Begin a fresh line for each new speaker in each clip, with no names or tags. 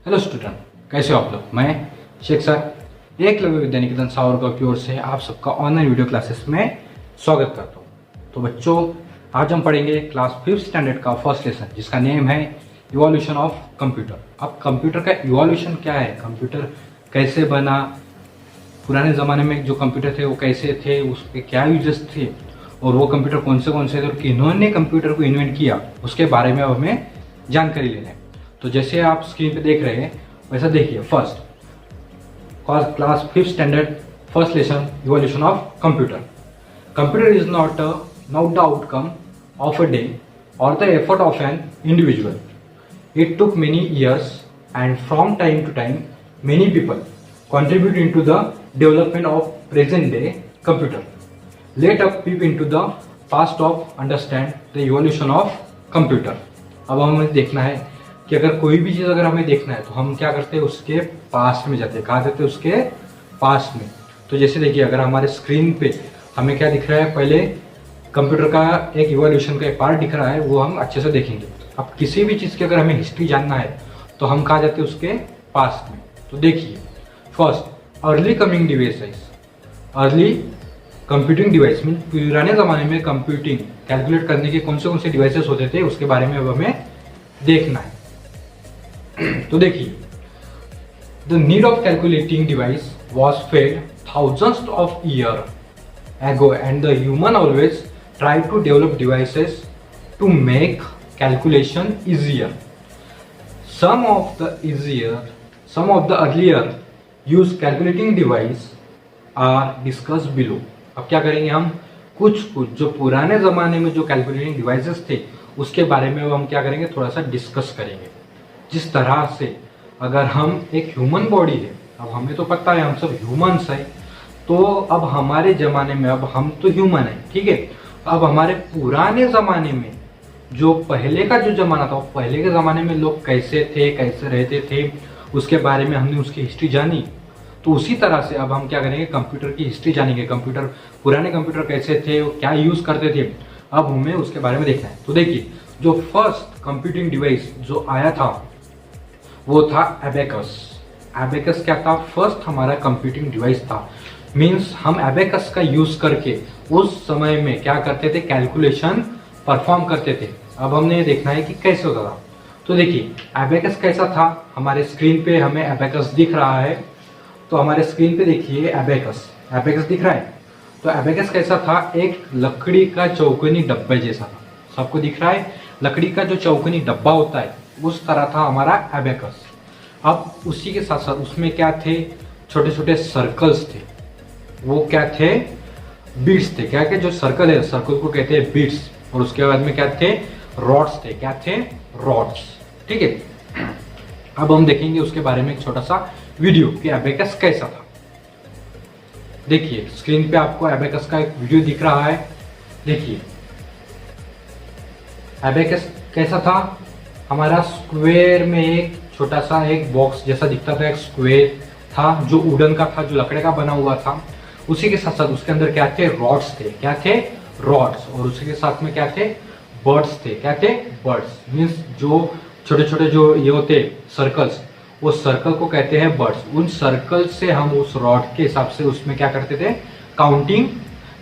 Hello student, कैसे हो आप लोग। मैं शेख सर एकलव्य विद्या निकेतन सावरगांव की ओर से आप सबका ऑनलाइन वीडियो क्लासेस में स्वागत करता हूँ। तो बच्चों, आज हम पढ़ेंगे क्लास 5th स्टैंडर्ड का फर्स्ट लेसन जिसका नेम है इवोल्यूशन ऑफ कंप्यूटर। अब कंप्यूटर का इवोल्यूशन क्या है, कंप्यूटर कैसे बना, पुराने ज़माने में जो कंप्यूटर थे वो कैसे थे, उसके क्या यूजेस थे और वो कंप्यूटर कौन से थे और किन्होंने कंप्यूटर को इन्वेंट किया, उसके बारे में अब हमें जानकारी लेना है। तो जैसे आप स्क्रीन पे देख रहे हैं वैसा देखिए। First class 5th standard first lesson evolution of computer. Computer is not the outcome of a day और the effort of an individual. It took many years and from time to time many people contribute into the development of present day computer. Let us peep into the past of understand the evolution of computer. अब हमें देखना है कि अगर कोई भी चीज़ अगर हमें देखना है तो हम क्या करते हैं, उसके पास्ट में जाते हैं। कहाँ जाते हैं? उसके पास्ट में। तो जैसे देखिए, अगर हमारे स्क्रीन पे हमें क्या दिख रहा है, पहले कंप्यूटर का एक इवोल्यूशन का एक पार्ट दिख रहा है, वो हम अच्छे से देखेंगे। अब किसी भी चीज़ की अगर हमें हिस्ट्री जानना है तो हम कहाँ जाते हैं? उसके पास्ट में। तो देखिए, first early coming devices. Early computing device mean पुराने ज़माने में कंप्यूटिंग कैलकुलेट करने के कौन से डिवाइसेस होते थे, उसके बारे में अब हमें देखना है। तो देखिए, the need of calculating device was fed thousands of year ago and the human always try to develop devices to make calculation easier. Some of the earlier used calculating device are discussed below. अब क्या करेंगे हम, कुछ जो पुराने ज़माने में जो कैलकुलेटिंग डिवाइसेस थे उसके बारे में हम क्या करेंगे, थोड़ा सा डिस्कस करेंगे। जिस तरह से अगर हम एक ह्यूमन बॉडी है, अब हमें तो पता है हम सब ह्यूमन्स हैं, तो अब हमारे ज़माने में अब हम तो ह्यूमन हैं, ठीक है। अब हमारे पुराने ज़माने में जो पहले का जो ज़माना था, पहले के ज़माने में लोग कैसे थे, कैसे रहते थे, उसके बारे में हमने उसकी हिस्ट्री जानी। तो उसी तरह से अब हम क्या करेंगे, कंप्यूटर की हिस्ट्री जानेंगे। कंप्यूटर, पुराने कंप्यूटर कैसे थे, क्या यूज़ करते थे, अब हमें उसके बारे में देखना है। तो देखिए, जो फर्स्ट कंप्यूटिंग डिवाइस जो आया था वो था एबेकस। एबेकस क्या था? फर्स्ट हमारा कंप्यूटिंग डिवाइस था। मीन्स हम एबेकस का यूज़ करके उस समय में क्या करते थे, कैलकुलेशन परफॉर्म करते थे। अब हमने देखना है कि कैसे होता था। तो देखिए, एबेकस कैसा था, हमारे स्क्रीन पे हमें एबेकस दिख रहा है। तो हमारे स्क्रीन पे देखिए एबेकस दिख रहा है। तो एबेकस कैसा था? एक लकड़ी का चौकोनी डब्बे जैसा था। सबको दिख रहा है, लकड़ी का जो चौकोनी डब्बा होता है उस तरह था हमारा एबेकस। अब उसी के साथ साथ उसमें क्या थे, छोटे छोटे सर्कल्स थे। वो क्या थे? बीट्स थे। क्या क्या जो सर्कल है, सर्कल को कहते हैं बीट्स। और उसके बाद में क्या थे? रॉड्स थे। क्या थे? रॉड्स, ठीक है। अब हम देखेंगे उसके बारे में एक छोटा सा वीडियो कि एबेकस कैसा था। देखिए, स्क्रीन पे आपको एबेकस का एक वीडियो दिख रहा है। देखिए एबेकस कैसा था, हमारा स्क्वायर में एक छोटा सा एक बॉक्स जैसा दिखता था, एक स्क्वायर था जो वुडन का था, जो लकड़े का बना हुआ था। उसी के साथ साथ उसके अंदर क्या थे? रॉड्स थे। क्या थे? रॉड्स। और उसी के साथ में क्या थे? बर्ड्स थे। क्या थे? बर्ड्स। मीन्स जो छोटे छोटे जो ये होते सर्कल्स, वो सर्कल को कहते हैं बर्ड्स। उन सर्कल से हम उस रॉड के हिसाब से उसमें क्या करते थे, काउंटिंग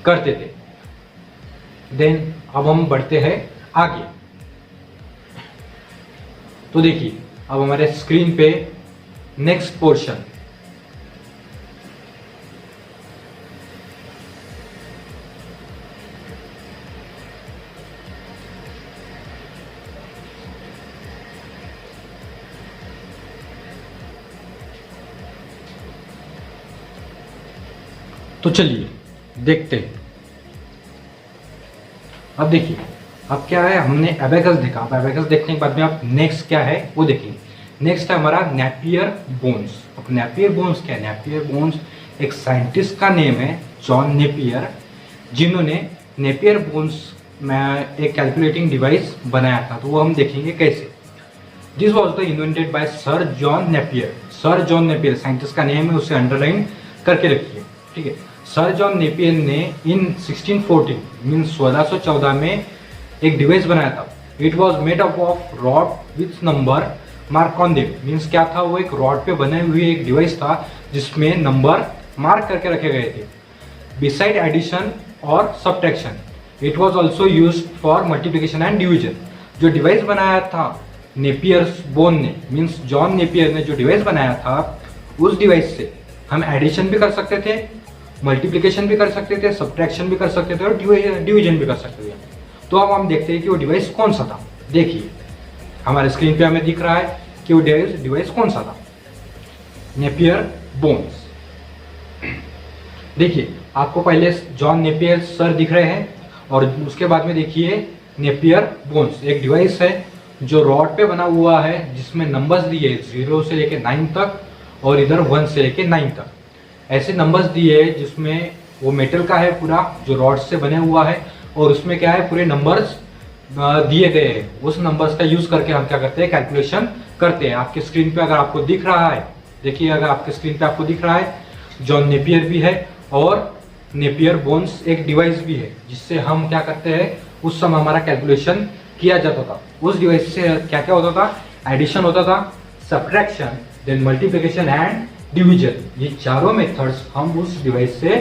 करते थे। देन अब हम बढ़ते हैं आगे। तो देखिए, अब हमारे स्क्रीन पे नेक्स्ट पोर्शन। तो चलिए देखते हैं। अब देखिए, अब क्या है, हमने एबेकस देखा। अब एबेकस देखने के बाद में आप नेक्स्ट क्या है वो देखेंगे। नेक्स्ट है हमारा नेपियर बोन्स। अब नेपियर बोन्स क्या है? नेपियर बोन्स एक साइंटिस्ट का नेम है, जॉन नेपियर, जिन्होंने नेपियर बोन्स में एक कैलकुलेटिंग डिवाइस बनाया था। तो वो हम देखेंगे कैसे। This was the invented by sir John Napier. Sir John Napier scientist का नेम है, उसे अंडरलाइन करके रखिए, ठीक है। सर जॉन नेपियर ने इन 1614 मीन 1614 में एक डिवाइस बनाया था। It was made up of rod with number मार्कॉन्दिव मीन्स क्या था, वो एक रॉड पे बने हुए एक डिवाइस था जिसमें नंबर मार्क करके रखे गए थे। बिसाइड एडिशन और subtraction it was also used for multiplication and division. जो डिवाइस बनाया था नेपियर्स बोन ने मीन्स जॉन नेपियर ने जो डिवाइस बनाया था, उस डिवाइस से हम एडिशन भी कर सकते थे, मल्टीप्लिकेशन भी कर सकते थे, सब्ट्रैक्शन भी कर सकते थे और डिवीजन भी कर सकते थे। तो अब हम देखते हैं कि वो डिवाइस कौन सा था। देखिए हमारे स्क्रीन पे हमें दिख रहा है कि वो डिवाइस कौन सा था, नेपियर बोन्स। देखिए आपको पहले जॉन नेपियर सर दिख रहे हैं और उसके बाद में देखिए नेपियर बोन्स एक डिवाइस है जो रॉड पे बना हुआ है जिसमें नंबर्स दिए 0 से लेके 9 तक और इधर 1 से लेके 9 तक ऐसे नंबर्स दिए जिसमें वो मेटल का है पूरा जो रॉड से बने हुआ है और उसमें क्या है पूरे नंबर्स दिए गए हैं। उस नंबर्स का यूज करके हम क्या करते हैं, कैलकुलेशन करते हैं। आपके स्क्रीन पे अगर आपको दिख रहा है, देखिए अगर आपके स्क्रीन पे आपको दिख रहा है जॉन नेपियर भी है और नेपियर बोन्स एक डिवाइस भी है जिससे हम क्या करते हैं, उस समय हमारा कैलकुलेशन किया जाता था। उस डिवाइस से क्या क्या होता था, एडिशन होता था, subtraction, then multiplication and division. ये चारों मेथड्स हम उस डिवाइस से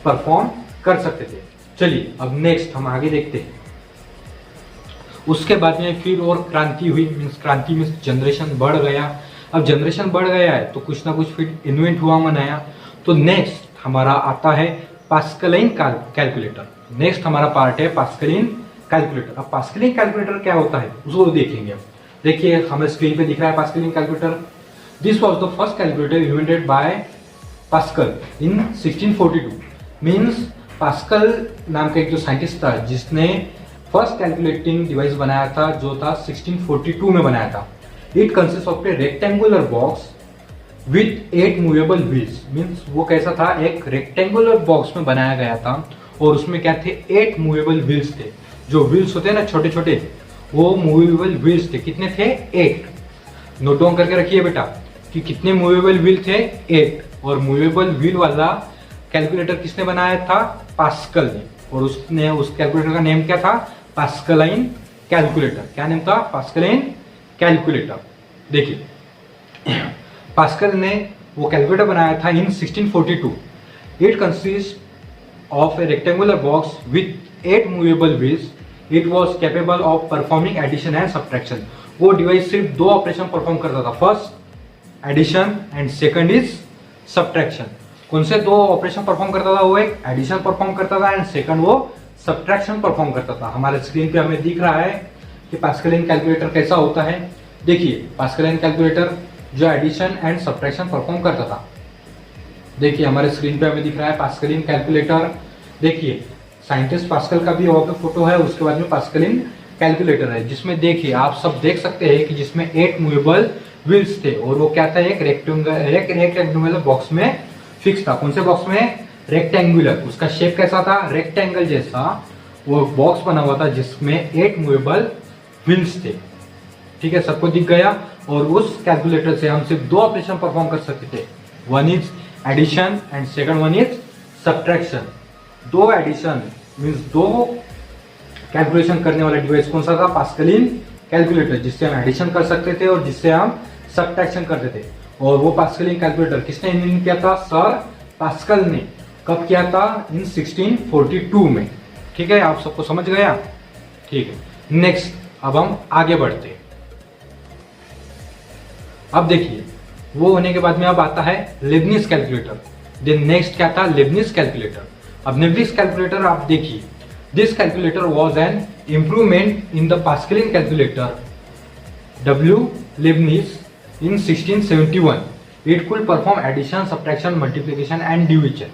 परफॉर्म कर सकते थे। चलिए अब नेक्स्ट हम आगे देखते हैं। उसके बाद में फिर और क्रांति हुई, क्रांति मीन्स जनरेशन बढ़ गया। अब जनरेशन बढ़ गया है तो कुछ ना कुछ फिर इन्वेंट हुआ नया। तो नेक्स्ट हमारा आता है पास्कलाइन कैलकुलेटर। नेक्स्ट हमारा पार्ट है पास्कलाइन कैलकुलेटर। अब पास्कलाइन कैलकुलेटर क्या होता है उसको देखेंगे। देखिए हमें स्क्रीन पे दिख रहा है Pascaline calculator. This was the first calculator invented by pascal in 1642। Means pascal नाम का एक जो साइंटिस्ट था जिसने फर्स्ट कैलकुलेटिंग डिवाइस बनाया था जो था 1642 में बनाया था। It consist of a rectangular box with 8 movable wheels. Means वो कैसा था, एक रेक्टेंगुलर बॉक्स में बनाया गया था और उसमें क्या थे, 8 मूवेबल व्हील्स थे। जो व्हील्स होते हैं ना छोटे छोटे, वो मूवेबल व्हील्स थे। कितने थे, 8। नोट डाउन करके रखिए बेटा कि कितने मूवेबल व्हील थे, 8। और मूवेबल व्हील वाला कैलकुलेटर किसने बनाया था, पास्कल ने। और उसने उस कैलकुलेटर का नेम क्या था, पास्कलाइन कैलकुलेटर। क्या नेम था, पास्कलाइन कैलकुलेटर। देखिए पास्कल ने वो कैलकुलेटर बनाया था in 1642। It consist of a rectangular box with 8 movable wheels. It was capable of performing addition and subtraction. वो डिवाइस सिर्फ 2 ऑपरेशन परफॉर्म करता था, first addition and second is subtraction. कौन से 2 ऑपरेशन परफॉर्म करता था, वो एक एडिशन परफॉर्म करता था एंड सेकंड वो सब्ट्रैक्शन परफॉर्म करता था। हमारे स्क्रीन पे हमें दिख रहा है कि पास्कलाइन कैलकुलेटर कैसा होता है। देखिए पास्कलाइन कैलकुलेटर जो एडिशन एंड सब्ट्रैक्शन परफॉर्म करता था। देखिए हमारे स्क्रीन पे हमें दिख रहा है पास्कलाइन कैलकुलेटर। देखिए साइंटिस्ट पास्कल का भी वहां पे फोटो है, उसके बाद में पास्कलाइन कैलकुलेटर है जिसमें देखिए आप सब देख सकते हैं कि जिसमें 8 मूवेबल व्हील्स थे और वो क्या था, एक रेक्टेंगुलर बॉक्स में फिक्स था। कौन से बॉक्स में, रेक्टेंगुलर। उसका शेप कैसा था, रेक्टेंगल जैसा वो बॉक्स बना हुआ था जिसमें 8 मूवेबल व्हील्स थे। ठीक है, सबको दिख गया। और उस कैलकुलेटर से हम सिर्फ 2 ऑपरेशन परफॉर्म कर सकते थे, one is addition and second one is subtraction. 2 addition means 2 calculation करने वाला डिवाइस कौन सा था, पास्कलाइन कैलकुलेटर, जिससे हम एडिशन कर सकते थे और जिससे हम सब्ट्रैक्शन करते थे। और वो पास्कलाइन कैलकुलेटर किसने इन्वेंट किया था, सर पास्कल ने। कब किया था, इन 1642 में। ठीक है, आप सबको समझ गया। ठीक है, नेक्स्ट अब हम आगे बढ़ते हैं। अब देखिए वो होने के बाद में अब आता है लेबनिज कैलकुलेटर। देन नेक्स्ट क्या था, लेबनिज कैलकुलेटर। अब लेबनिज कैलकुलेटर आप देखिए, this calculator was an improvement in the Pascaline calculator W. Leibniz in 1671. It could perform addition, subtraction, multiplication and division.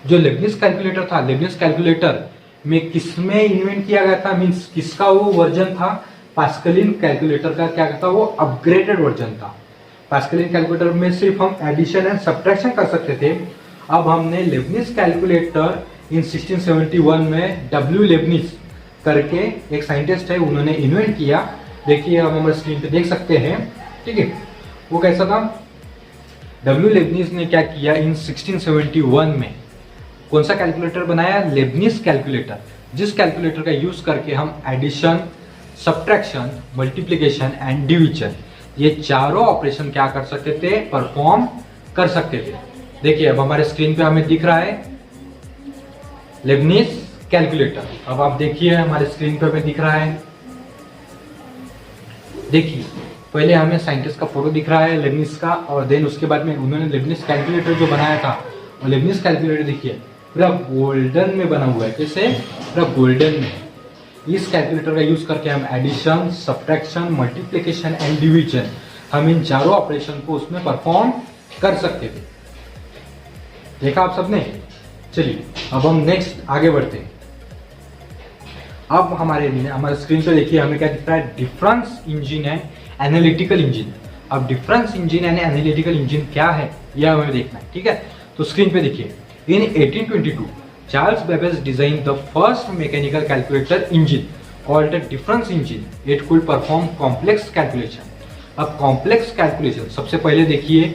जो लेबनिज कैलकुलेटर था, लेबनिज कैलकुलेटर में किसमें invent किया गया था, मीन्स किसका वो वर्जन था, पास्कलाइन कैलकुलेटर का क्या था, वो अपग्रेडेड वर्जन था। पास्कलाइन कैलकुलेटर में सिर्फ हम एडिशन एंड सब्ट्रैक्शन कर सकते थे। अब हमने लेबनिज कैलकुलेटर इन 1671 में W. लेबनिज करके एक साइंटिस्ट है, उन्होंने इन्वेंट किया। देखिए हम हमारे स्क्रीन पे देख सकते हैं। ठीक है, वो कैसा था, W. लेबनिज ने क्या किया, इन 1671 में कौन सा कैलकुलेटर बनाया, लेबनिज कैलकुलेटर, जिस कैलकुलेटर का यूज करके हम addition, subtraction, multiplication and division ये चारों ऑपरेशन क्या कर सकते थे, परफॉर्म कर सकते थे। देखिए अब हमारे स्क्रीन पे हमें दिख रहा है लेबनिज कैलकुलेटर। अब आप देखिए हमारे स्क्रीन पे हमें दिख रहा है, देखिए पहले हमें साइंटिस्ट का फोटो दिख रहा है लेबनिज का, और देन उसके बाद में उन्होंने लेबनिज कैलकुलेटर जो बनाया था, और लेबनिज कैलकुलेटर देखिए पूरा गोल्डन में बना हुआ है। कैसे? पूरा गोल्डन में। इस कैलकुलेटर का यूज करके हम addition, subtraction, multiplication and division, हम इन चारों ऑपरेशन को उसमें परफॉर्म कर सकते थे। देखा आप सबने? चलिए अब हम नेक्स्ट आगे बढ़ते हैं। अब हमारे स्क्रीन पे देखिए हमें क्या दिख रहा है, difference engine and analytical engine. अब difference engine and analytical engine क्या है यह हमें देखना है, ठीक है। तो स्क्रीन पे देखिए, इन 1822 Charles Babbage designed the first mechanical calculator engine called a difference engine. It could perform complex calculation. अब कॉम्प्लेक्स कैलकुलेशन सबसे पहले देखिए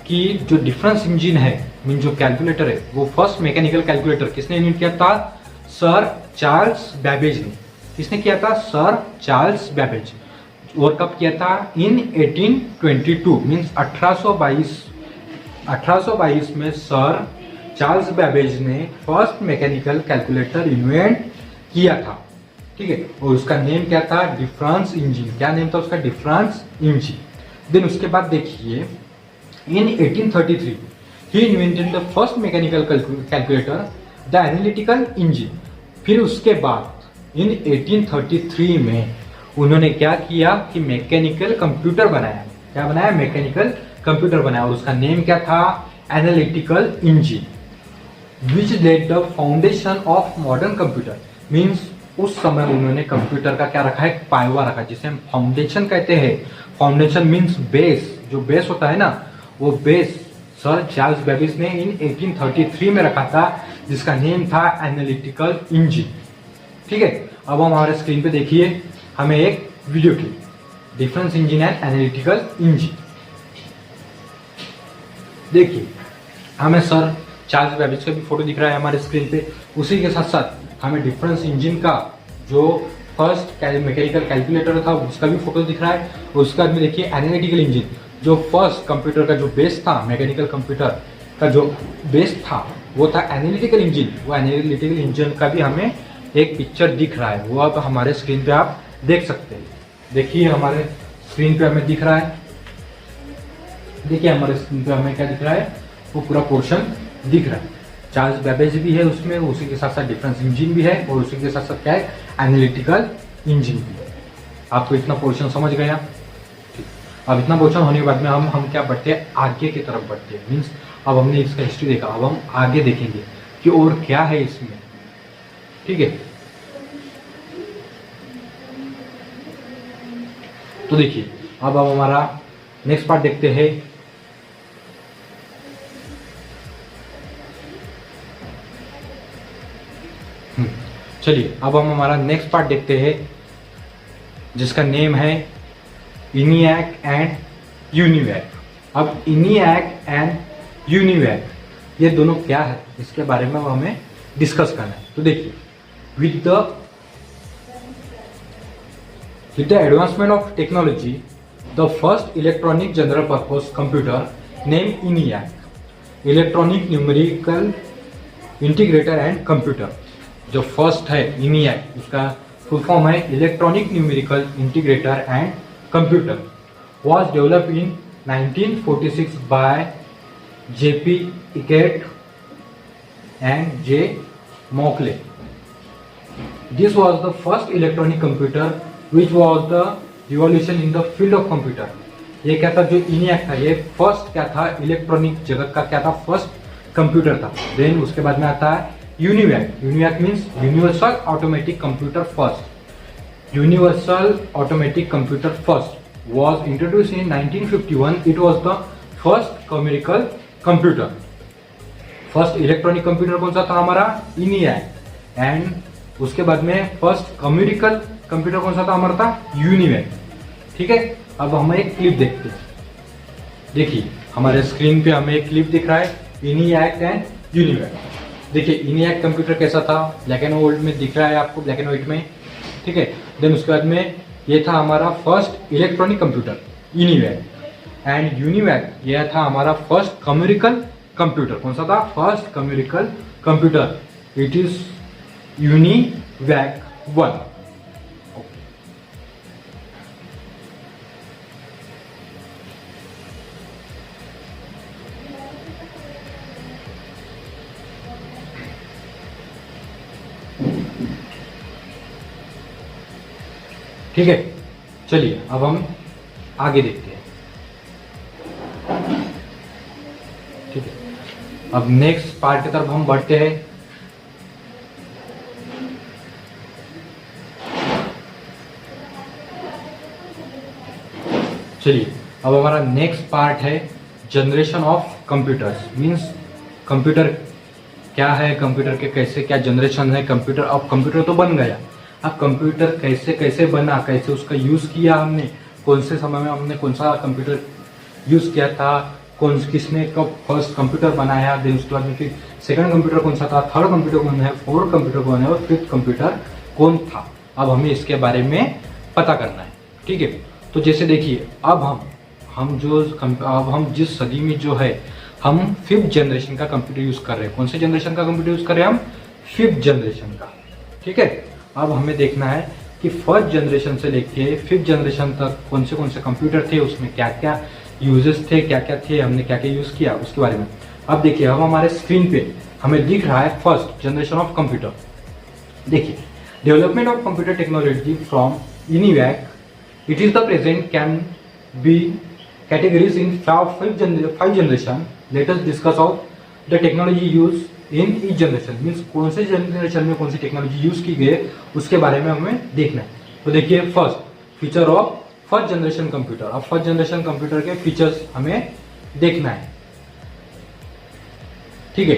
कि जो डिफरेंस इंजन है, मीन जो कैलकुलेटर है, वो फर्स्ट मैकेनिकल कैलकुलेटर किसने इन्वेंट किया था? सर चार्ल्स बैबेज ने। किसने किया था? Sir Charles Babbage. और कब किया था? इन 1822 मीन्स 1822 में सर चार्ल्स बैबेज ने फर्स्ट मैकेनिकल कैलकुलेटर इन्वेंट किया था, ठीक है। और उसका नेम क्या था? Difference engine. क्या नेम था उसका? Difference engine. देन उसके बाद देखिए in 1833 he invented the first mechanical calculator, the analytical engine. फिर उसके बाद इन 1833 में उन्होंने क्या किया कि मैकेनिकल कंप्यूटर बनाया। क्या बनाया? मैकेनिकल कंप्यूटर बनाया, और उसका नेम क्या था? Analytical engine. Which lead the foundation of modern computer. Means उस समय उन्होंने कंप्यूटर का क्या रखा है? पायवा रखा, जिसे हम फाउंडेशन कहते हैं। फाउंडेशन मीन्स बेस, जो बेस होता है ना, वो बेस सर चार्ल्स बेबेज ने इन 1833 में रखा था, जिसका नेम था एनालिटिकल इंजन, ठीक है। अब हम हमारे स्क्रीन पे देखिए हमें एक video clip, difference engine and analytical engine. देखिए हमें सर चार्ल्स बेबेज का भी फोटो दिख रहा है हमारे स्क्रीन पे, उसी के साथ साथ हमें डिफरेंस इंजन का जो फर्स्ट मैकेनिकल कैलकुलेटर था उसका भी फोटो दिख रहा है। और उसके बाद में देखिए एनालिटिकल इंजन, जो फर्स्ट कंप्यूटर का जो बेस था, मैकेनिकल कंप्यूटर का जो बेस था वो था एनालिटिकल इंजन। वो एनालिटिकल इंजन का भी हमें एक पिक्चर दिख रहा है, वो अब हमारे स्क्रीन पे आप देख सकते हैं। देखिए हमारे स्क्रीन पे हमें दिख रहा है, देखिए हमारे स्क्रीन पे हमें क्या दिख रहा है, वो पूरा पोर्शन दिख रहा है। चार्ल्स बेबेज भी है उसमें, उसी के साथ साथ डिफरेंस इंजन भी है, और उसी के साथ साथ क्या है? एनालिटिकल इंजन भी है। आपको इतना पोर्शन समझ गया? अब इतना पोर्शन होने के बाद में हम क्या बढ़ते हैं? आगे की तरफ बढ़ते हैं। मीन्स अब हमने इसका हिस्ट्री देखा, अब हम आगे देखेंगे कि और क्या है इसमें, ठीक है। तो देखिए अब हम हमारा नेक्स्ट पार्ट देखते हैं। चलिए अब हम हमारा नेक्स्ट पार्ट देखते हैं, जिसका नेम है इनिएक एंड यूनिवैक। अब इनिएक एंड यूनिवैक ये दोनों क्या है, इसके बारे में हमें डिस्कस करना है। तो देखिए with the advancement of technology, the first electronic general purpose computer name ENIAC, electronic numerical integrator and computer. जो फर्स्ट है इनिएक, उसका फुल फॉर्म है electronic numerical integrator and computer, was developed in 1946 by J.P. Eckert and J. Mauchly. This was the first electronic computer which was the revolution in the field of computer. ये क्या था? जो ENIAC था ये first क्या था? Electronic जगत का क्या था? फर्स्ट कंप्यूटर था। देन उसके बाद में आता है UNIVAC. UNIVAC means universal automatic computer first. Universal automatic computer first was introduced in 1951. It was the first numerical computer. First electronic computer कौन सा था? हमारा इनिएक। एंड उसके बाद में फर्स्ट कम्युनिकल कंप्यूटर कौन सा था? हमारा था यूनिवैक, ठीक है। अब हम एक क्लिप देखते हैं। देखिए हमारे स्क्रीन पे हमें एक क्लिप दिख रहा है इनिएक एंड यूनिवैक। देखिए इनिएक कंप्यूटर कैसा था? ब्लैक एंड व्हाइट में दिख रहा है आपको, ब्लैक एंड व्हाइट में, ठीक है। देन उसके बाद में ये था हमारा first electronic computer. UNIVAC. And UNIVAC यह था हमारा फर्स्ट कम्युनिकल कंप्यूटर। कौन सा था? First commercial computer. It is UNIVAC 1। ठीक है, चलिए अब हम आगे देखते हैं। ठीक है, अब नेक्स्ट पार्ट की तरफ हम बढ़ते हैं। चलिए अब हमारा नेक्स्ट पार्ट है generation of computers. Means computer क्या है, कंप्यूटर के कैसे क्या जनरेशन है कंप्यूटर। अब कंप्यूटर तो बन गया, अब कंप्यूटर कैसे कैसे बना, कैसे उसका यूज किया हमने, कौन से समय में हमने कौन सा कंप्यूटर यूज किया था, किसने कब फर्स्ट कंप्यूटर बनाया, देन उसके बाद में फिर सेकंड कंप्यूटर कौन सा था, थर्ड कंप्यूटर कौन है, फोर्थ कंप्यूटर कौन है और फिफ्थ कंप्यूटर कौन था। अब हमें इसके बारे में पता करना है। ठीक है, तो जैसे देखिए अब हम जिस सदी में जो है हम फिफ्थ जनरेशन का कंप्यूटर यूज कर रहे हैं। कौन से जनरेशन का कंप्यूटर यूज कर रहे हैं? हम फिफ्थ जनरेशन का। ठीक है, अब हमें देखना है कि फर्स्ट जनरेशन से लेके फिफ्थ जनरेशन तक कौन से कंप्यूटर थे, उसमें क्या क्या यूजेस थे, क्या क्या थे, हमने क्या क्या यूज किया उसके बारे में। अब देखिए अब हमारे स्क्रीन पे हमें दिख रहा है फर्स्ट जनरेशन ऑफ कंप्यूटर। देखिए, development of computer technology from UNIVAC, it is the present can be categories in five generation. Let us discuss of the technology used in each generation. Means कौन से generation में कौन सी technology use की गई उसके बारे में हमें देखना है। तो देखिए first feature of first generation computer. अब फर्स्ट जनरेशन कंप्यूटर के फीचर्स हमें देखना है। ठीक है,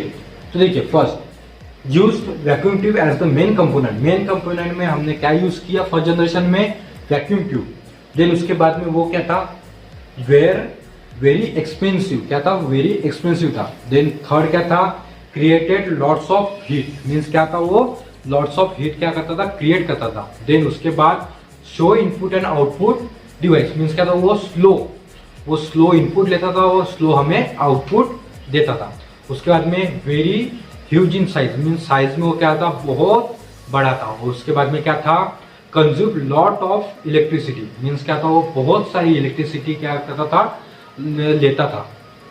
तो देखिए first used vacuum tube as the main component. Main component में हमने क्या यूज किया फर्स्ट जनरेशन में? Vacuum tube. देन उसके बाद में वो क्या था? Very expensive. क्या था? वेरी एक्सपेंसिव था। देन थर्ड क्या था? Created lots of heat. Means क्या था? वो लॉट्स ऑफ हीट क्या करता था? क्रिएट करता था। देन उसके बाद show input and output device. Means क्या था? वो स्लो इनपुट लेता था, वो स्लो हमें आउटपुट देता था। उसके बाद में very huge in size. Means size में वो क्या था? बहुत बड़ा था। उसके बाद में क्या था? Consume lot of electricity. Means क्या था? वो बहुत सारी इलेक्ट्रिसिटी क्या करता था? लेता था।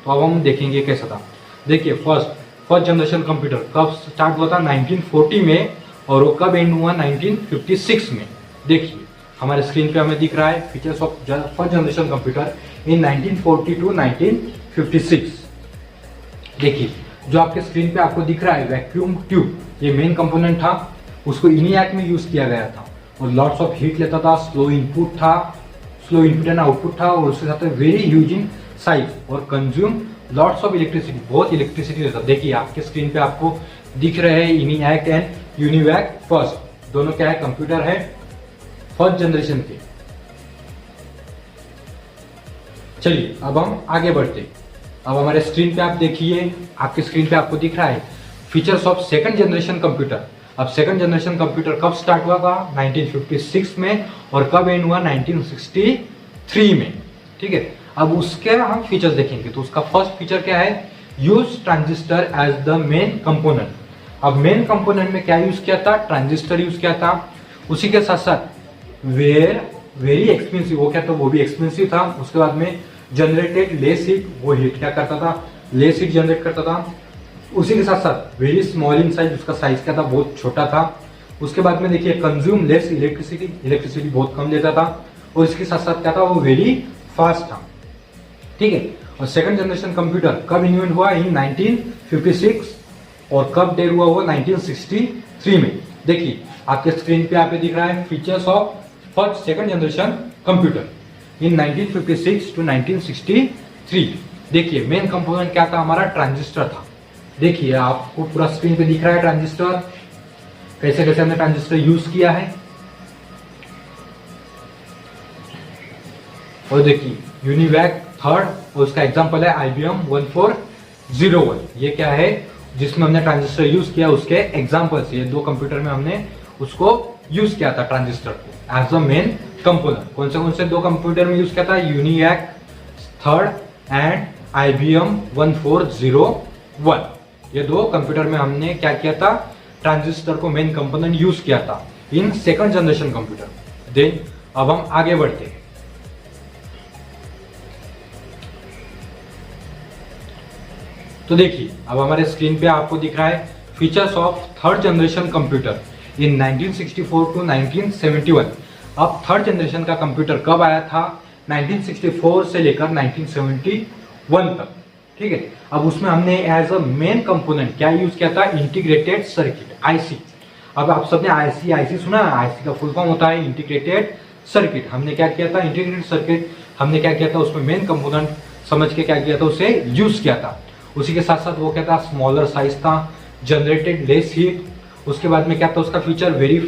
तो अब हम देखेंगे कैसा था। देखिए फर्स्ट जनरेशन कंप्यूटर कब स्टार्ट हुआ था? 1940 में, और वो कब एंड हुआ? 1956 में। देखिए हमारे स्क्रीन पे हमें दिख रहा है features of first generation computer in 1940 to 1956। देखिए जो आपके स्क्रीन पे आपको दिख रहा है वैक्यूम ट्यूब, ये मेन कंपोनेंट था, उसको इनियाक में यूज किया गया था और लॉट्स ऑफ हीट लेता था, स्लो इनपुट एंड आउटपुट था, और उसके साथ वेरी ह्यूज इन साइज और कंज्यूम लॉट्स ऑफ इलेक्ट्रिसिटी, बहुत इलेक्ट्रिसिटी लेता। देखिए आपके स्क्रीन पे आपको दिख रहे हैं इनियाक एंड यूनिवैक फर्स्ट, दोनों क्या है? कंप्यूटर है फर्स्ट जनरेशन के। चलिए अब हम आगे बढ़ते। अब हमारे स्क्रीन पे आप देखिए, आपके स्क्रीन पे आपको दिख रहा है features of second generation computer. अब सेकंड जनरेशन कंप्यूटर कब स्टार्ट हुआ था? 1956 में, और कब एंड हुआ? 1963 में। ठीक है, अब उसके हम फीचर्स देखेंगे। तो उसका फर्स्ट फीचर क्या है? Use transistor as the main component. अब मेन कंपोनेंट में क्या यूज किया था? ट्रांजिस्टर यूज किया था। उसी के साथ साथ वेरी एक्सपेंसिव, वो क्या था? वो भी एक्सपेंसिव था। उसके बाद में जनरेटेड लेस हीट, वो हीट क्या करता था? लेस हीट जनरेट करता था। उसी के साथ साथ वेरी स्मॉल इन साइज, उसका साइज क्या था? बहुत छोटा था। उसके बाद में देखिए कंज्यूम लेस इलेक्ट्रिसिटी बहुत कम देता था, और इसके साथ साथ क्या था? वो वेरी फास्ट था। ठीक है, और सेकंड जनरेशन कंप्यूटर कब इन्वेंट हुआ? इन 1956, और कब डेट हुआ? वो 1963 में। देखिए आपके स्क्रीन पे आपको दिख रहा है features of first second generation computer in 1956 to 1963। देखिए मेन कंपोनेंट क्या था? हमारा ट्रांजिस्टर था। देखिए आपको पूरा स्क्रीन पे दिख रहा है ट्रांजिस्टर, कैसे कैसे हमने ट्रांजिस्टर यूज किया है। और देखिए यूनिवैक थर्ड, और उसका एग्जांपल है IBM 1401। ये क्या है? जिसमें हमने ट्रांजिस्टर यूज किया, उसके एग्जांपल्स। ये दो कंप्यूटर में हमने उसको यूज किया था ट्रांजिस्टर को एज अ मेन कंपोनेंट। कौन से दो कंप्यूटर में यूज किया था? यूनिएक 3rd एंड IBM 1401। ये दो कंप्यूटर में हमने क्या किया था? ट्रांजिस्टर को मेन कंपोनेंट यूज किया था in second generation computer. Then अब हम आगे बढ़ते हैं। तो देखिए अब हमारे स्क्रीन पे आपको दिख रहा है features of third generation computer in 1964 to 1971। अब थर्ड जनरेशन का कंप्यूटर कब आया था? 1964 से लेकर 1971 तक। ठीक है, अब उसमें हमने एज अ मेन कंपोनेंट क्या यूज किया था? Integrated circuit, IC. अब आप सबने आईसी सुना है? आईसी का फुल फॉर्म होता है इंटीग्रेटेड सर्किट। हमने क्या किया था? इंटीग्रेटेड सर्किट हमने क्या किया था? उसमें मेन कंपोनेंट समझ के क्या किया था? उसे यूज किया था। उसी के साथ साथ वो क्या था? स्मॉलर साइज था, जनरेटेड लेस हीट। उसके बाद में क्या था उसका feature? Very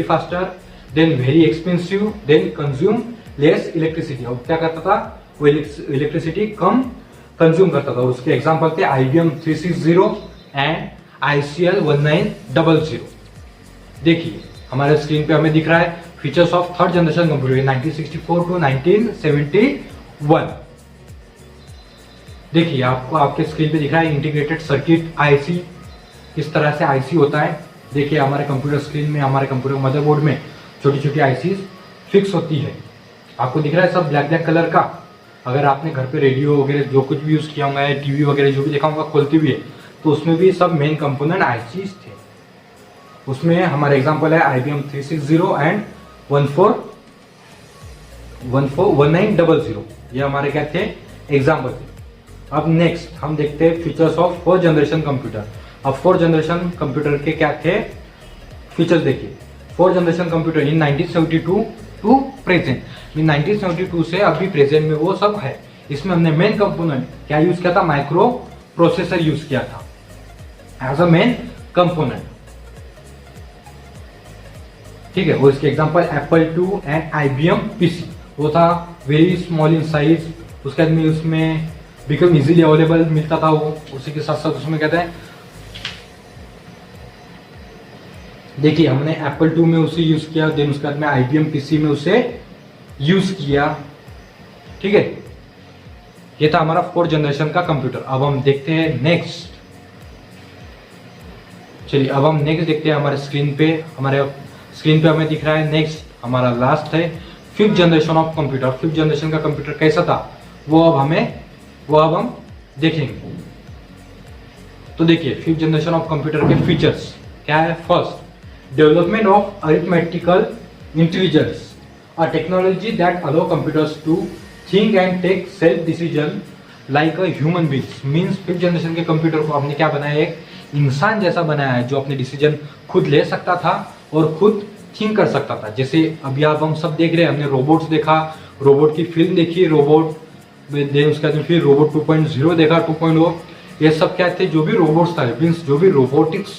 faster, then very expensive, then consume less electricity. अब क्या करता था? वो इलेक्ट्रिसिटी कम कंज्यूम करता था। उसके एग्जांपल थे IBM 360 एंड ICL 1900। देखिए हमारे स्क्रीन पे हमें दिख रहा है features of third generation computer 1964 to 1971। देखिए आपको आपके स्क्रीन पे दिख रहा है इंटीग्रेटेड सर्किट आईसी। किस तरह से आईसी होता है? देखिए हमारे कंप्यूटर स्क्रीन में, हमारे कंप्यूटर मदरबोर्ड में छोटी छोटी आईसी फिक्स होती है। आपको दिख रहा है सब ब्लैक कलर का। अगर आपने घर पे रेडियो वगैरह जो कुछ भी यूज किया होगा, टीवी वगैरह जो भी देखा होगा खोलती भी है, तो उसमें भी सब मेन कंपोनेंट आईसी थे। उसमें हमारे एग्जांपल है IBM 360 एंड 1900। ये हमारे क्या थे? एग्जाम्पल थे। अब नेक्स्ट हम देखते हैं features of fourth generation computer. अब फोर्थ जनरेशन कंप्यूटर के क्या थे फीचर्स? देखिए fourth generation computer in 1972 to present, in 1972 से अभी प्रेजेंट में वो सब है। इसमें हमने मेन कंपोनेंट क्या यूज किया था? माइक्रो प्रोसेसर यूज किया था एज अ मेन कंपोनेंट। ठीक है, और इसके example Apple II and IBM PC। वो था वेरी स्मॉल इन साइज। उसके बाद में उसमें बिकम इजीली अवेलेबल मिलता था वो। उसी के साथ साथ उसमें कहते हैं, देखिए हमने Apple II में उसे यूज किया, देन उसके बाद में IBM PC में उसे यूज किया। ठीक है, ये था हमारा फोर्थ जनरेशन का कंप्यूटर। अब हम देखते हैं नेक्स्ट। चलिए अब हम नेक्स्ट देखते हैं। हमारे स्क्रीन पे हमें दिख रहा है नेक्स्ट हमारा लास्ट है fifth generation of computer. Fifth generation का कंप्यूटर कैसा था वो अब हम देखेंगे। तो देखिए फिफ्थ जनरेशन ऑफ कंप्यूटर के फीचर्स क्या है? First, development of arithmetical intelligence, a technology that allow computers to think and take self decision like a human beings. Means fifth generation के कंप्यूटर को हमने क्या बनाया? एक इंसान जैसा बनाया है, जो अपने डिसीजन खुद ले सकता था और खुद थिंक कर सकता था। जैसे अभी आप हम सब देख रहे हैं, हमने रोबोट्स देखा, रोबोट की फिल्म देखी, रोबोट देन उसके बाद फिर रोबोट 2.0 देखा, 2.0। ये सब क्या थे? जो भी रोबोट्स था, मीन्स जो भी रोबोटिक्स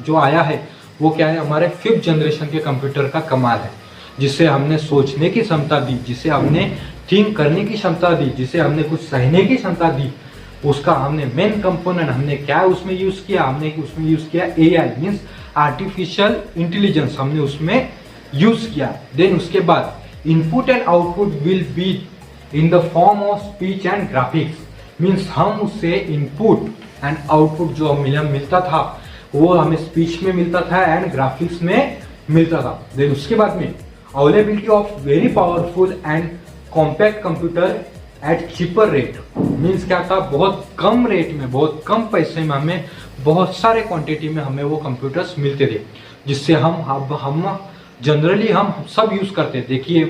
जो आया है वो क्या है? हमारे फिफ्थ जनरेशन के कंप्यूटर का कमाल है, जिससे हमने सोचने की क्षमता दी, जिसे हमने थिंक करने की क्षमता दी, जिसे हमने कुछ सहने की क्षमता दी। उसका हमने मेन कंपोनेंट हमने क्या उसमें यूज किया? हमने उसमें यूज किया AI मीन्स आर्टिफिशियल इंटेलिजेंस हमने उसमें यूज किया। देन उसके बाद input and output will be in the form of speech and graphics. Means हम उससे इनपुट एंड आउटपुट जो हमें मिलता था वो हमें स्पीच में मिलता था एंड ग्राफिक्स में मिलता था। देन उसके बाद में availability of very powerful and compact computer eight cheaper rate. Means क्या था? बहुत कम रेट में, बहुत कम पैसे में हमें बहुत सारे क्वांटिटी में हमें वो कंप्यूटर्स मिलते थे, जिससे हम जनरली हम सब यूज करते। देखिए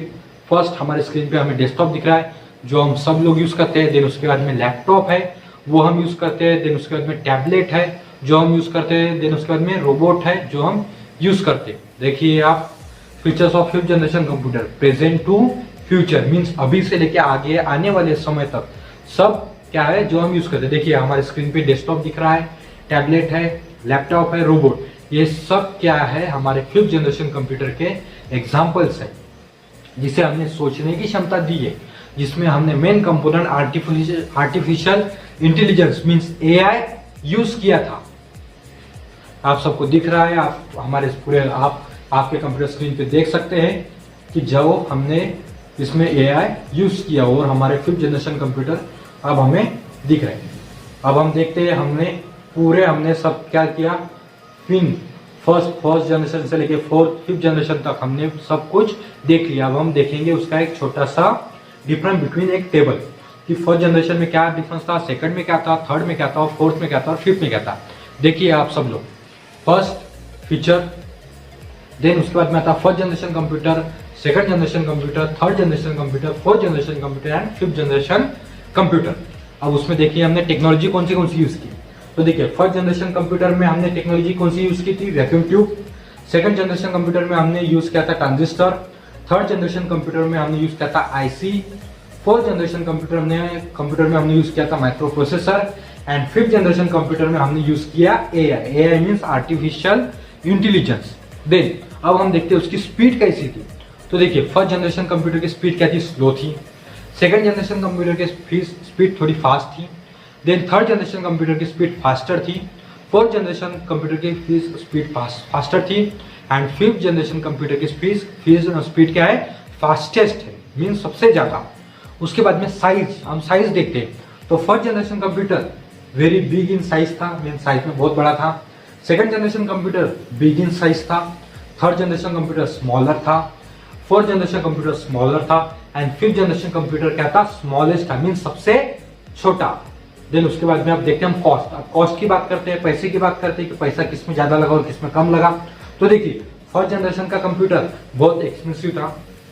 फर्स्ट हमारे स्क्रीन पे हमें डेस्कटॉप दिख रहा है जो हम सब लोग यूज करते हैं। देन उसके बाद में लैपटॉप है वो हम यूज करते हैं। देन उसके बाद में टैबलेट है जो हम यूज करते हैं। देन उसके बाद में रोबोट है जो हम यूज करते हैं। देखिए आप features of fifth generation computer present to future, means अभी से लेके आगे आने वाले समय तक सब क्या है जो हम यूज करते हैं। देखिए हमारे स्क्रीन पे डेस्कटॉप दिख रहा है, टैबलेट है, लैपटॉप है, रोबोट। ये सब क्या है? हमारे फिफ्थ जनरेशन कंप्यूटर के एग्जाम्पल्स है, जिसे हमने सोचने की क्षमता दी है, जिसमें हमने main component artificial intelligence means AI use किया था। आप सबको दिख रहा है, आप हमारे पूरे आपके कंप्यूटर स्क्रीन पे देख सकते हैं। कि जो हमने इसमें AI यूज किया और हमारे 5th जनरेशन कंप्यूटर अब हमें दिख रहे हैं। अब हम देखते हैं हमने सब क्या किया, फर्स्ट जनरेशन से लेके 5th जनरेशन तक हमने सब कुछ देख लिया। अब हम देखेंगे उसका एक छोटा सा डिफरेंस बिटवीन एक टेबल कि फर्स्ट जनरेशन में क्या डिफरेंस था, सेकंड में क्या था, थर्ड में क्या था, फोर्थ में क्या था और फिफ्थ में क्या था। देखिए आप सब लोग, फर्स्ट फीचर, देन उसके बाद में आता first generation computer, second generation computer, third generation computer, fourth generation computer and 5th generation computer. अब उसमें देखिए हमने टेक्नोलॉजी कौन सी यूज की। तो देखिए फर्स्ट जनरेशन कंप्यूटर में हमने टेक्नोलॉजी कौन सी यूज की थी, vacuum tube. Second generation computer में हमने यूज किया था ट्रांजिस्टर। थर्ड जनरेशन कंप्यूटर में हमने यूज किया था आईसी। फोर्थ जनरेशन कंप्यूटर में हमने यूज किया था microprocessor and 5th generation computer में हमने यूज किया AI means artificial intelligence. Then अब हम देखते हैं उसकी स्पीड कैसी थी। तो देखिए फर्स्ट जनरेशन कंप्यूटर की स्पीड क्या थी, स्लो थी। सेकंड जनरेशन कंप्यूटर की स्पीड थोड़ी फास्ट थी। देन थर्ड जनरेशन कंप्यूटर की स्पीड फास्टर थी। फोर्थ जनरेशन कंप्यूटर की स्पीड फास्टर थी एंड 5th जनरेशन कंप्यूटर की स्पीड क्या है, फास्टेस्ट है, मींस सबसे ज्यादा। उसके बाद में साइज, हम साइज देखते हैं तो first generation computer very big in size था, मींस साइज में बहुत बड़ा था। Second generation computer big in size था। थर्ड जनरेशन कंप्यूटर स्मॉलर था। फोर्थ जनरेशन कंप्यूटर स्मॉलर था एंड 5th जनरेशन कंप्यूटर क्या था, स्मॉलेस्ट था, मींस सबसे छोटा। देन उसके बाद में आप देखते हैं हम कॉस्ट, अब कॉस्ट की बात करते हैं, पैसे की बात करते हैं कि पैसा किसमें ज्यादा लगा और किसमें कम लगा। तो देखिए फर्स्ट जनरेशन का कंप्यूटर बहुत एक्सपेंसिव था।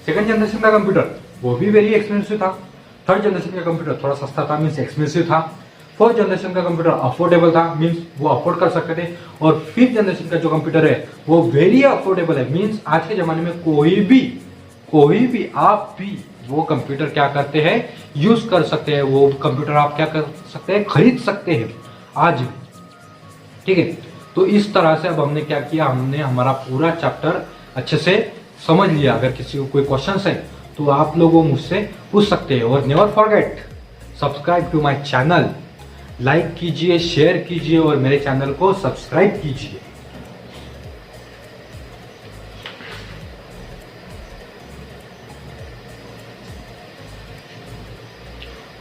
सेकंड जनरेशन का कंप्यूटर वो भी वेरी एक्सपेंसिव था। थर्ड जनरेशन का कंप्यूटर थोड़ा सस्ता था, मींस एक्सपेंसिव था। फोर्थ जनरेशन का कंप्यूटर अफोर्डेबल था, मींस वो अफोर्ड कर सकते थे। और 5th जनरेशन का जो कंप्यूटर है वो वेरी अफोर्डेबल है, मींस आज के जमाने में कोई भी आप भी वो कंप्यूटर क्या करते हैं, यूज कर सकते हैं। वो कंप्यूटर आप क्या कर सकते हैं, खरीद सकते हैं आज भी। ठीक है, तो इस तरह से अब हमने क्या किया, हमने हमारा पूरा चैप्टर अच्छे से समझ लिया। अगर किसी को कोई क्वेश्चन है तो आप लोगों मुझसे पूछ सकते हैं। और never forget subscribe to my channel, like कीजिए, शेयर कीजिए और मेरे चैनल को सब्सक्राइब कीजिए।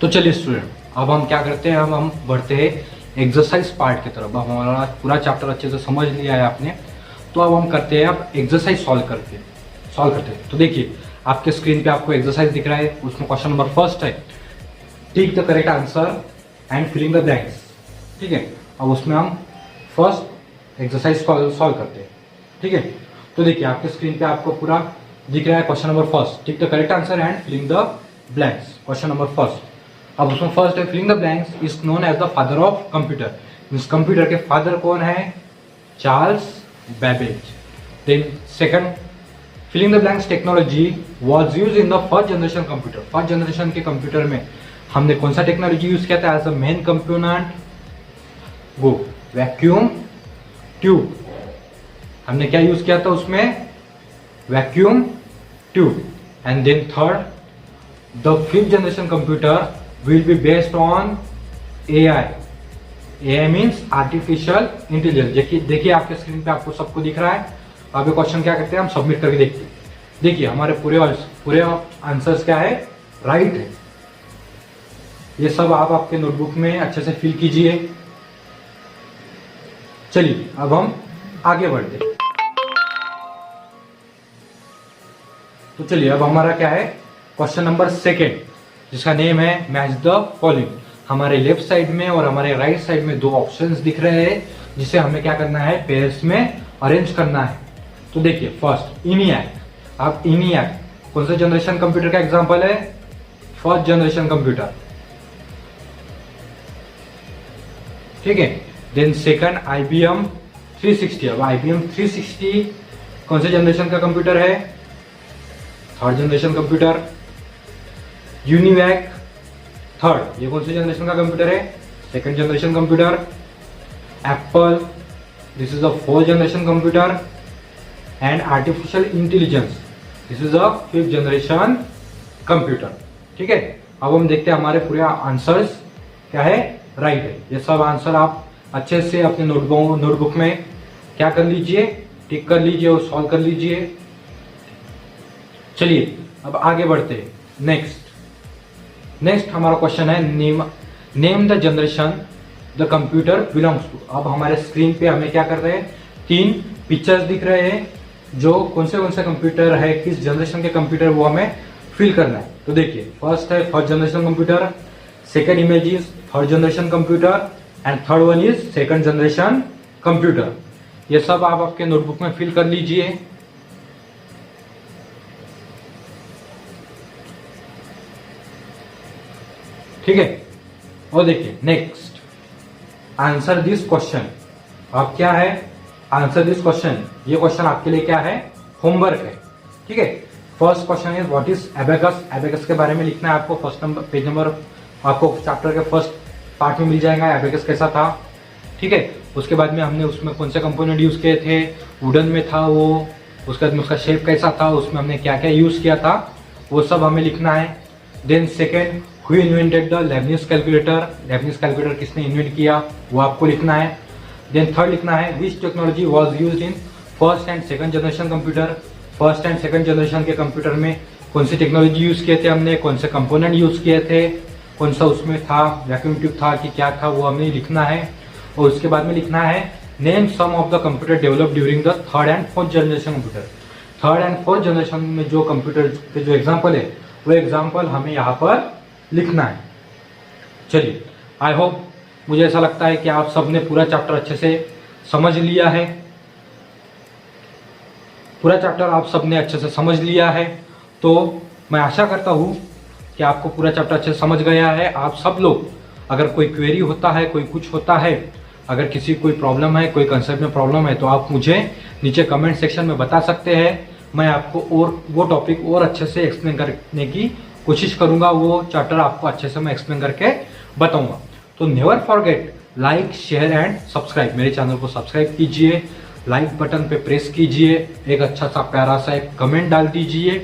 तो चलिए स्टूडेंट, अब हम क्या करते हैं, हम बढ़ते हैं एक्सरसाइज पार्ट की तरफ। अब हमारा पूरा चैप्टर अच्छे से समझ लिया है आपने, तो अब हम करते हैं अब एक्सरसाइज सॉल्व करते हैं। तो देखिए आपके स्क्रीन पे आपको एक्सरसाइज दिख रहा है, उसमें क्वेश्चन नंबर फर्स्ट है, tick the correct answer and filling the blanks. ठीक है, अब उसमें हम फर्स्ट एक्सरसाइज सॉल्व करते हैं। ठीक है, तो देखिए आपके स्क्रीन पे आपको पूरा दिख रहा है question number first, tick the correct answer and filling the blanks. Question number first, अब उसमें फर्स्ट है filling the blanks is known as the father of computer. इस कंप्यूटर के फादर कौन है, Charles Babbage. Then second, filling the blanks technology was used in the first generation computer. First generation के computer में हमने कौन सा टेक्नोलॉजी यूज किया था एज अ मेन कंपोनेंट, वो वैक्यूम ट्यूब। हमने क्या यूज किया था उसमें, vacuum tube. And then third, the 5th generation computer will be based on AI. AI means artificial intelligence। देखिए आपके स्क्रीन पे आपको सबको दिख रहा है। अब ये क्वेश्चन क्या करते हैं, हम सबमिट करके देखते हैं। देखिए हमारे पूरे आंसर्स क्या है, राइट है। ये सब आप आपके नोटबुक में अच्छे से फिल कीजिए। चलिए अब हम आगे बढ़ते हैं। तो चलिए अब हमारा क्या है, क्वेश्चन नंबर सेकेंड, जिसका नेम है मैच द फॉलोइंग। हमारे लेफ्ट साइड में और हमारे राइट साइड में दो ऑप्शंस दिख रहे हैं, जिसे हमें क्या करना है, पेयर्स में अरेंज करना है। तो देखिए फर्स्ट इनियाक। अब इनियाक कौन से जनरेशन कंप्यूटर का एग्जांपल है, फर्स्ट जनरेशन कंप्यूटर। ठीक है, देन सेकंड IBM 360। अब IBM 360 कौन से जनरेशन का कंप्यूटर है, third generation computer. UNIVAC third, ये कौन से जनरेशन का कंप्यूटर है, second generation computer. Apple, this is a 4th generation computer. And artificial intelligence, this is a 5th generation computer. ठीक है, अब हम देखते हैं हमारे पूरे आंसर्स क्या है, राइट है। ये सब आंसर आप अच्छे से अपने नोटबुक में क्या कर लीजिए, टिक कर लीजिए और सॉल्व कर लीजिए। चलिए अब आगे बढ़ते हैं। नेक्स्ट हमारा क्वेश्चन है name the generation the computer belongs to. अब हमारे स्क्रीन पे हमें क्या कर रहे हैं, 3 पिक्चर्स दिख रहे हैं, जो कौन से कंप्यूटर है, किस जनरेशन के कंप्यूटर, वो हमें फिल करना है। तो देखिए, फर्स्ट है first generation computer, second image is third generation computer and third one is second generation computer. ये सब आप आपके नोटबुक में फिल कर लीजिए। ठीक है, और देखिए नेक्स्ट, आंसर दिस क्वेश्चन। अब क्या है, आंसर दिस क्वेश्चन। ये क्वेश्चन आपके लिए क्या है, होमवर्क है। ठीक है, first question is what is abacus. Abacus के बारे में लिखना है आपको। फर्स्ट नंबर पेज नंबर आपको चैप्टर के फर्स्ट पार्ट में मिल जाएगा, एबेकस कैसा था। ठीक है, उसके बाद में हमने उसमें कौन से कंपोनेंट यूज किए थे, वुडन में था वो, उसके बाद में उसका शेप कैसा था, उसमें हमने क्या क्या यूज किया था, वो सब हमें लिखना है। Then second, who invented the Leibniz calculator. Leibniz calculator किसने इन्वेंट किया, वो आपको लिखना है। देन थर्ड लिखना है which technology was used in first and second generation computer. First and second generation के कंप्यूटर में कौन सी टेक्नोलॉजी यूज किए थे हमने, कौन से कंपोनेंट यूज किए थे, कौन सा उसमें था, वैक्यूम ट्यूब था कि क्या था, वो हमें लिखना है। और उसके बाद में लिखना है name some of the computer develop during the third and fourth generation computer. Third and fourth generation में जो कंप्यूटर के जो एग्जाम्पल है, वो एग्जाम्पल हमें यहाँ पर लिखना है। चलिए, आई होप, मुझे ऐसा लगता है कि आप सबने पूरा चैप्टर अच्छे से समझ लिया है। पूरा चैप्टर आप सबने अच्छे से समझ लिया है, तो मैं आशा करता हूँ कि आपको पूरा चैप्टर अच्छे से समझ गया है। आप सब लोग, अगर कोई क्वेरी होता है, कोई कुछ होता है, अगर किसी कोई प्रॉब्लम है, कोई कंसेप्ट में प्रॉब्लम है, तो आप मुझे नीचे कमेंट सेक्शन में बता सकते हैं। मैं आपको और वो टॉपिक और अच्छे से एक्सप्लेन करने की कोशिश करूंगा। वो चैप्टर आपको अच्छे से मैं एक्सप्लेन करके बताऊंगा। तो never forget like, share and subscribe. मेरे चैनल को सब्सक्राइब कीजिए, लाइक बटन पे प्रेस कीजिए, एक अच्छा सा प्यारा सा एक कमेंट डाल दीजिए।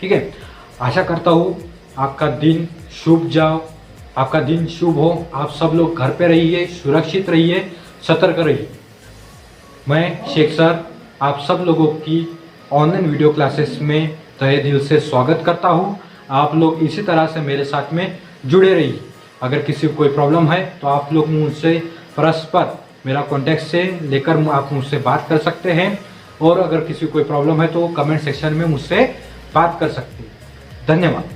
ठीक है, आशा करता हूँ आपका दिन शुभ जाओ, आपका दिन शुभ हो। आप सब लोग घर पे रहिए, सुरक्षित रहिए, सतर्क रहिए। मैं शेख सर आप सब लोगों की ऑनलाइन वीडियो क्लासेस में तहे दिल से स्वागत करता हूँ। आप लोग इसी तरह से मेरे साथ में जुड़े रहिए। अगर किसी को कोई प्रॉब्लम है तो आप लोग मुझसे परस्पर मेरा कॉन्टैक्ट से लेकर आप मुझसे बात कर सकते हैं, और अगर किसी को कोई प्रॉब्लम है तो कमेंट सेक्शन में मुझसे बात कर सकते हैं। धन्यवाद।